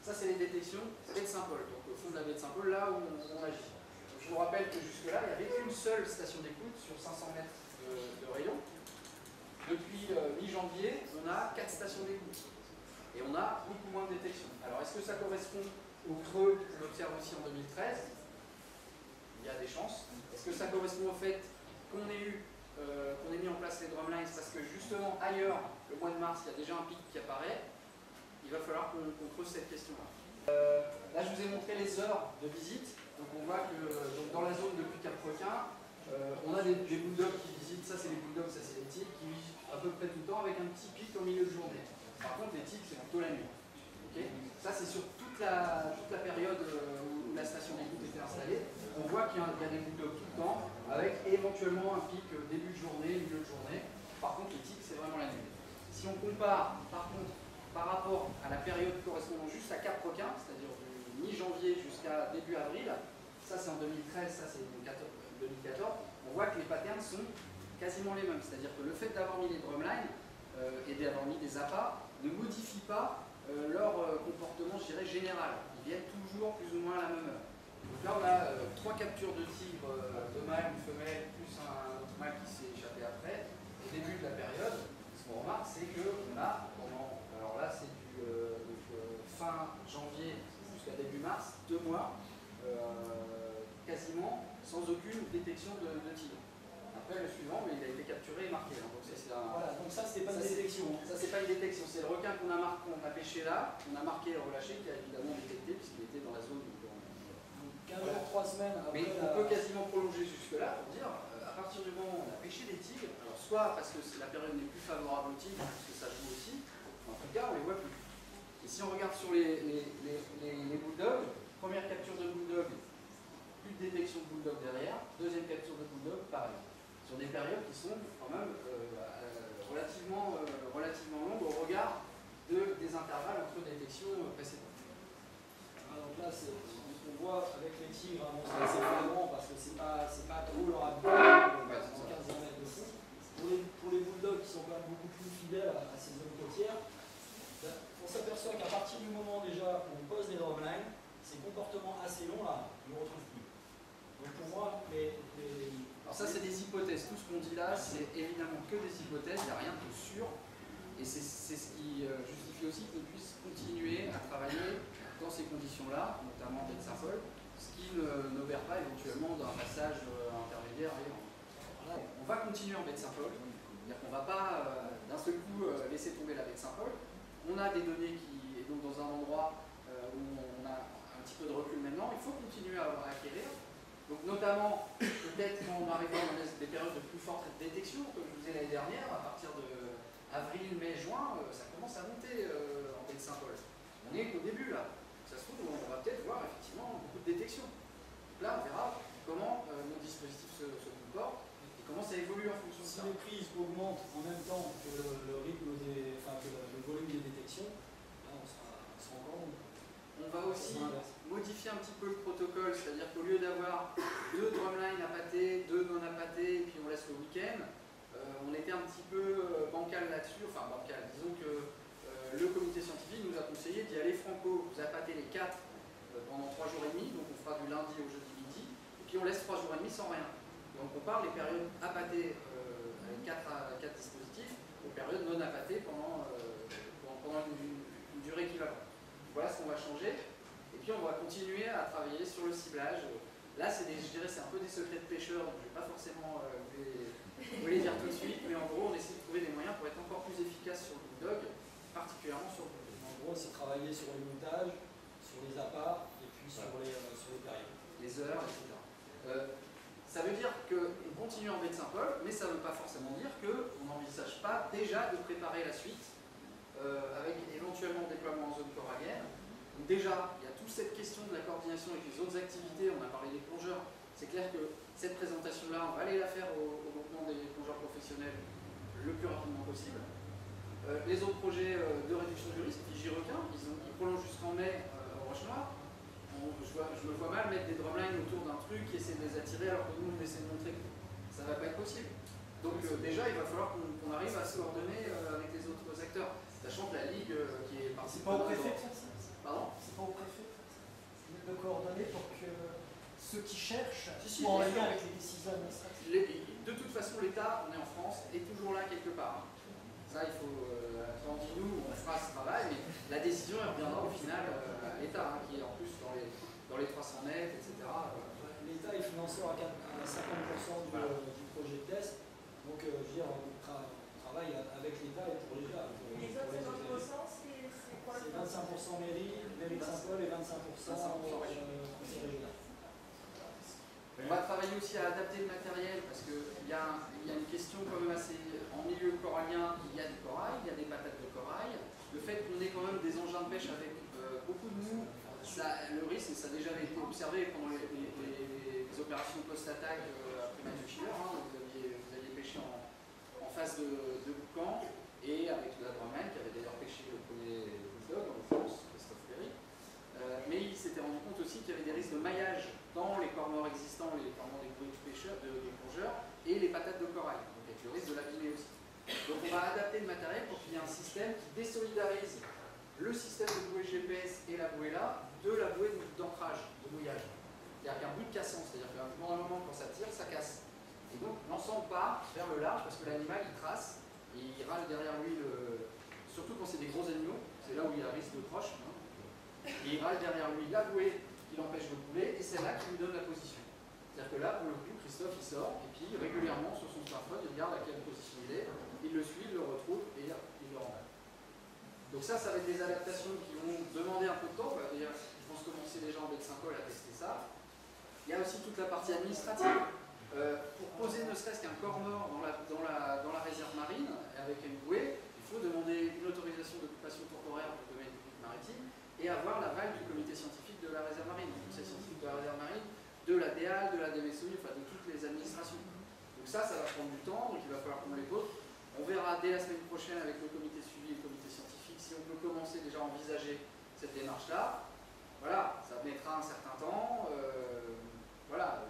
Ça, c'est les détections baie de Saint-Paul, donc au fond de la baie de Saint-Paul, là où on agit. Donc, je vous rappelle que jusque-là, il n'y avait qu'une seule station d'écoute sur 500 mètres de rayon. Depuis mi-janvier, on a 4 stations d'écoute. Et on a beaucoup moins de détections. Alors, est-ce que ça correspond au creux qu'on observe aussi en 2013? Il y a des chances. Est-ce que ça correspond au fait qu'on ait mis en place les drumlines parce que justement, ailleurs, le mois de mars, il y a déjà un pic qui apparaît? Il va falloir qu'on creuse cette question-là. Là, je vous ai montré les heures de visite. Donc, on voit que dans la zone depuis Cap-Requin, on a des bulldogs qui visitent. Ça, c'est les bulldogs, ça, c'est les tigres, qui visitent à peu près tout le temps avec un petit pic au milieu de journée. Par contre, les tigres, c'est plutôt la nuit. Okay, ça, c'est sur toute la période où la station d'écoute était installée. On voit qu'il y a des bulldogs tout le temps, avec éventuellement un pic début de journée, milieu de journée. Par contre, les tigres, c'est vraiment la nuit. Si on compare, par contre, par rapport à la période correspondant juste à Cap-Requin, c'est-à-dire du mi-janvier jusqu'à début avril, ça c'est en 2013, ça c'est en 2014, on voit que les patterns sont quasiment les mêmes. C'est-à-dire que le fait d'avoir mis les drumlines et d'avoir mis des appâts ne modifie pas leur comportement, je dirais, général. Ils viennent toujours plus ou moins à la même heure. Donc là, on a 3 captures de tigres, de mâles, une femelle, plus un autre mâle qui s'est échappé après. Au début de la période, ce qu'on remarque, c'est qu'on a pendant, alors là, c'est du fin janvier jusqu'à début mars, 2 mois, quasiment sans aucune détection de tigre. Après, le suivant, mais il a été capturé et marqué. Hein. Donc, voilà, donc ça, c'était pas une détection. Ça, c'est pas une détection. C'est le requin qu'on a pêché là, on a marqué et relâché, qui a évidemment détecté, puisqu'il était dans la zone. Donc, 15 jours, 3 semaines après. Mais on peut quasiment prolonger jusque-là pour dire, à partir du moment où on a pêché des tigres, alors soit parce que la période n'est plus favorable aux tigres, parce que ça joue aussi, en tout cas, on les voit plus. Et si on regarde sur les bulldogs, première capture de bulldog, plus de détection de bulldog derrière, deuxième capture de bulldog, pareil. Sur des périodes qui sont quand même relativement longues au regard des intervalles entre détections précédentes. Alors là, ce qu'on voit avec les tigres, c'est flagrant parce que c'est pas trop leur habitat, en 15 mètres de fond. Pour les bulldogs qui sont quand même beaucoup plus fidèles à ces zones côtières, on s'aperçoit qu'à partir du moment déjà où on pose des drumlines, ces comportements assez longs là, on ne retrouve plus. Donc pour moi, alors ça, c'est des hypothèses. Tout ce qu'on dit là, c'est évidemment que des hypothèses, il n'y a rien de sûr. Et c'est ce qui justifie aussi qu'on puisse continuer à travailler dans ces conditions-là, notamment en baie de Saint-Paul, ce qui n'obère pas éventuellement d'un passage intermédiaire ailleurs. On va continuer en baie de Saint-Paul, c'est-à-dire qu'on ne va pas d'un seul coup laisser tomber la baie de Saint-Paul. On a des données qui, et donc dans un endroit où on a un petit peu de recul maintenant, il faut continuer à acquérir. Donc notamment, peut-être quand on arrivera dans des périodes de plus forte détection, comme je vous disais l'année dernière, à partir de avril, mai, juin, ça commence à monter en baie de Saint-Paul. On est qu'au début là. Ça se trouve, on va peut-être voir effectivement beaucoup de détection. Donc là, on verra comment nos dispositifs se comportent et comment ça évolue en fonction de ça. Si les prises augmentent en même temps que le rythme que le volume des détections, là on sera encore bon. On va aussi modifier un petit peu le protocole, c'est-à-dire qu'au lieu d'avoir 2 drumlines appâtés, 2 non appâtés, et puis on laisse le week-end, on était un petit peu bancal là-dessus, enfin bancal, disons que le comité scientifique nous a conseillé d'y aller franco, vous appâtez les 4 pendant 3 jours et demi, donc on fera du lundi au jeudi midi, et puis on laisse 3 jours et demi sans rien. Donc on parle des périodes appâtées avec 4 dispositifs, aux périodes non appâtées pendant une durée équivalente. Voilà ce qu'on va changer. Et puis on va continuer à travailler sur le ciblage. Là, je dirais, c'est un peu des secrets de pêcheurs, donc je ne vais pas forcément vous les dire tout de suite, mais en gros, on essaie de trouver des moyens pour être encore plus efficace sur le bulldog, particulièrement sur le bulldog. En gros, c'est travailler sur les montages, sur les appâts, et puis sur les périodes. Les heures, etc. Ça veut dire qu'on continue en baie de Saint-Paul, mais ça ne veut pas forcément dire qu'on n'envisage pas déjà de préparer la suite, avec éventuellement déploiement en zone corallienne. Donc déjà, il y a toute cette question de la coordination avec les autres activités, on a parlé des plongeurs, c'est clair que cette présentation-là, on va aller la faire au groupement des plongeurs professionnels le plus rapidement possible. Les autres projets de réduction du risque, Fiji requin, ils prolongent jusqu'en mai au Roche-Noire. Je me vois mal mettre des drumlines autour d'un truc qui essaie de les attirer alors que nous, on essaie de montrer que ça ne va pas être possible. Donc déjà, il va falloir qu'on arrive à se coordonner avec les autres acteurs. Sachant que la Ligue qui est partie... C'est pas au préfet de faire ça? Pardon? pas au préfet de coordonner pour que ceux qui cherchent Si, soient en lien avec les décisions administratives. De toute façon, l'État, on est en France, est toujours là quelque part. Ça, il faut, entre nous, on fera ce travail, mais la décision, elle reviendra au final à l'État, qui est en plus dans les 300 mètres, etc. L'État est financeur à 50% du projet de test, donc je veux dire, on travaille avec l'État et pour l'État. Les autres 50%, c'est quoi? C'est 25% mairie de Saint-Paul et 25% conseil régional. On va travailler aussi à adapter le matériel parce qu'il y a une question quand même assez. En milieu corallien, il y a du corail, il y a des patates de corail. Le fait qu'on ait quand même des engins de pêche avec beaucoup de mou, le risque, et ça a déjà été observé pendant les opérations post-attaque après Mathieu Schiller, vous aviez pêché en face de Boucan et avec la Dromane qui avait d'ailleurs pêché le premier bulldog, en l'occurrence Christophe Ferry. Mais il s'était rendu compte aussi qu'il y avait des risques de maillage dans les corps morts existants, les corps morts des pêcheurs, des plongeurs, et les patates de corail, donc avec le risque de l'abîmer aussi. Donc on va adapter le matériel pour qu'il y ait un système qui désolidarise le système de bouée GPS et la bouée là de la bouée d'ancrage, de mouillage. C'est-à-dire qu'un bout de cassant, c'est-à-dire qu'à un moment quand ça tire, ça casse. Et donc l'ensemble part vers le large parce que l'animal il trace, et il râle derrière lui, surtout quand c'est des gros animaux, c'est là où il y a un risque de croche. Et il râle derrière lui la bouée qui l'empêche de couler, et c'est là qui lui donne la position. C'est-à-dire que là, pour le coup, Christophe il sort, et puis régulièrement sur son smartphone, il regarde à quelle position il est, il le suit, il le retrouve, et il le renvoie. Donc ça va être des adaptations qui vont demander un peu de temps. D'ailleurs, je pense commencer déjà en baie de Saint-Paul à tester ça. Il y a aussi toute la partie administrative. Pour poser ne serait-ce qu'un corps mort dans la réserve marine, avec une bouée, il faut demander une autorisation d'occupation temporaire du domaine public maritime et avoir l'aval du comité scientifique de la réserve marine, du conseil scientifique de la réserve marine, de la DEAL, de la DMSOI, enfin de toutes les administrations. Donc ça va prendre du temps, donc il va falloir qu'on les pose. On verra dès la semaine prochaine avec le comité suivi et le comité scientifique si on peut commencer déjà à envisager cette démarche-là. Voilà, ça mettra un certain temps. Voilà,